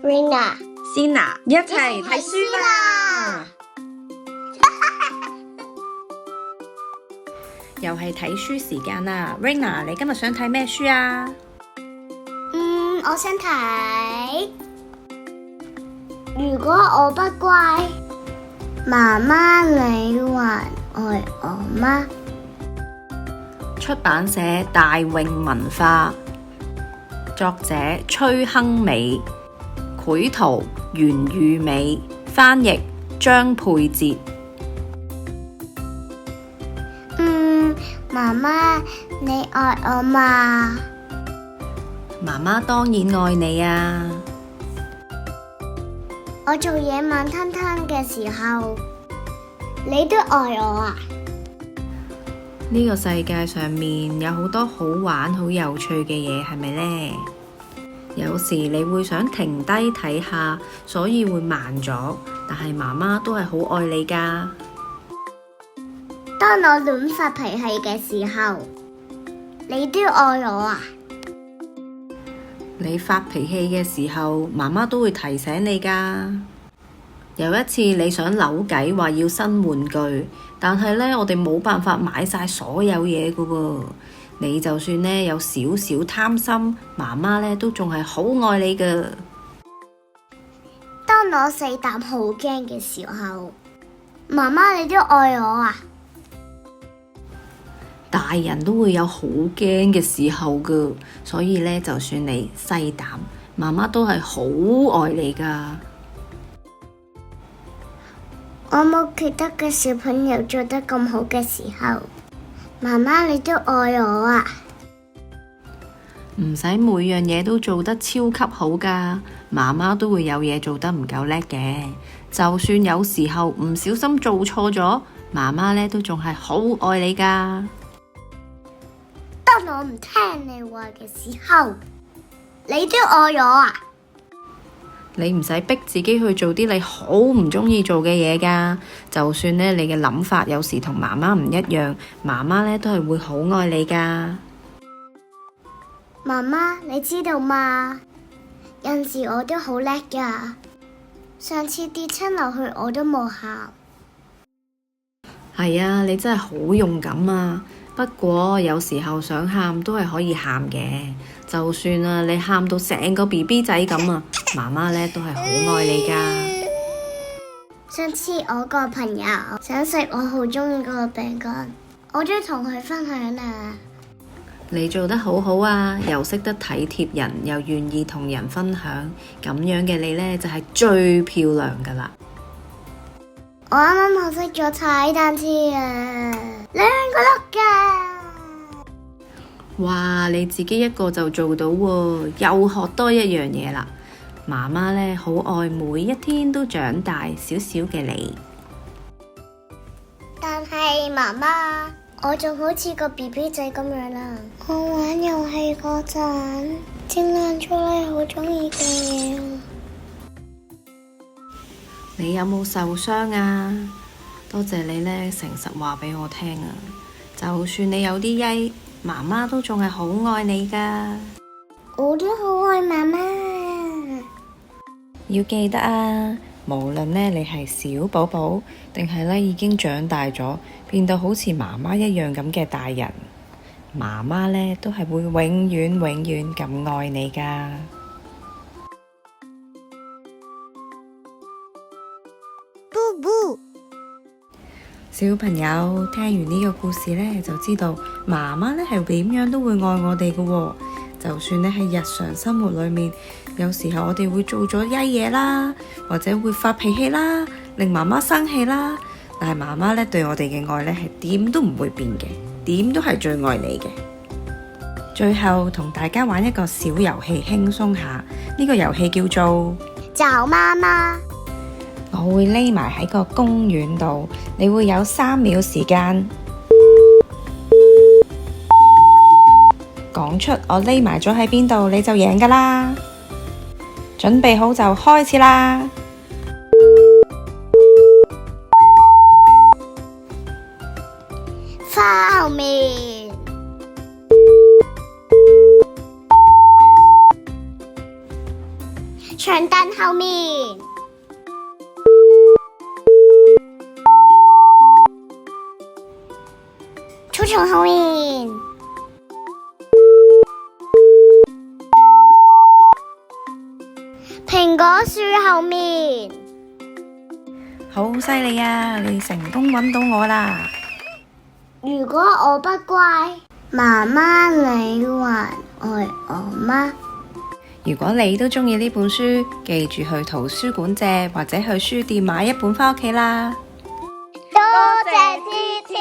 Rina、Sina 一齊睇書啦！又係睇書時間啦 ！Rina， 你今日想睇咩書啊？我想睇如果我不乖，媽媽你還愛我嗎？出版社大穎文化，作者崔亨美，繪圖袁裕美，翻譯張佩哲。媽媽你愛我嗎？媽媽當然愛你啊！我做嘢慢吞吞嘅時候，你都愛我啊？呢個世界上面有好多好玩好有趣嘅嘢，係咪呢？有時你會想停低睇下，所以會慢咗，但係媽媽都係好愛你㗎。當我亂發脾氣嘅時候，你都愛我啊？你發脾氣嘅時候，媽媽都會提醒你㗎。有一次你想扭計話要新玩具，但係呢，我哋冇辦法買晒所有嘢㗎喎。你就算呢有少少貪心，媽媽呢都仲係好愛你㗎。當我死膽好驚嘅時候，媽媽你都愛我啊？大人都會有好驚嘅時候㗎，所以呢，就算你細膽，媽媽都係好愛你㗎。我冇其他嘅小朋友做得咁好嘅時候，媽媽你都愛我啊？唔使每樣嘢都做得超級好㗎，媽媽都會有嘢做得唔夠叻嘅。就算有時候唔小心做錯咗，媽媽呢都仲係好愛你㗎。當我唔聽你話嘅時候，你都愛我啊？你唔使逼自己去做啲你好唔鍾意做嘅嘢㗎。就算呢你嘅諗法有時同媽媽唔一樣，媽媽呢都係會好愛你㗎。媽媽，你知道嗎？有陣時我都好叻㗎。上次跌親落去我都冇喊。係啊，你真係好勇敢啊！不過有時候想喊都係可以喊嘅，就算啊你喊到成個 BB 仔咁啊，媽媽呢都係好愛你㗎。上次我個朋友想食我好鍾意嗰個餅乾，我都同佢分享啊。你做得好好啊，又識得體貼人，又願意同人分享，咁樣嘅你呢，就係最漂亮㗎喇。我啱啱學識咗踩單車啊，2個轆㗎。哇，你自己一個就做到喎，又學多一樣嘢啦。媽媽呢，好愛每一天都長大少少嘅你。但係媽媽，我仲好似個 BB 仔咁樣啦。我玩遊戲嗰陣，整爛咗你好鍾意嘅嘢。你有冇受傷啊？多謝你呢，誠實話俾我聽啊！就算你有啲曳，媽媽都仲係好愛你㗎。我都好愛媽媽。要記得啊，無論呢你係小寶寶，定係呢已經長大咗，變到好似媽媽一樣咁嘅大人，媽媽呢都係會永遠永遠咁愛你㗎。小朋友聽完呢個故事呢，就知道媽媽呢係點樣都會愛我哋嘅喎。就算呢喺日常生活裏面，有時候我哋會做咗曳嘢啦，或者會發脾氣啦，令媽媽生氣啦，但係媽媽呢對我哋嘅愛呢係點都唔會變嘅，點都係最愛你嘅。最後同大家玩一個小遊戲，輕鬆下。呢個遊戲叫做找媽媽。我會匿埋喺個公園度，你會有3秒時間講出我匿埋咗喺邊度，你就贏㗎啦。準備好就開始啦！花後面，長凳後面。草叢後面。蘋果樹後面。好犀利啊！你成功揾到我啦！如果我不乖，媽媽你還愛我嗎？如果你都鍾意呢本書，記住去圖書館借或者去書店買一本返屋企啦！多謝支持。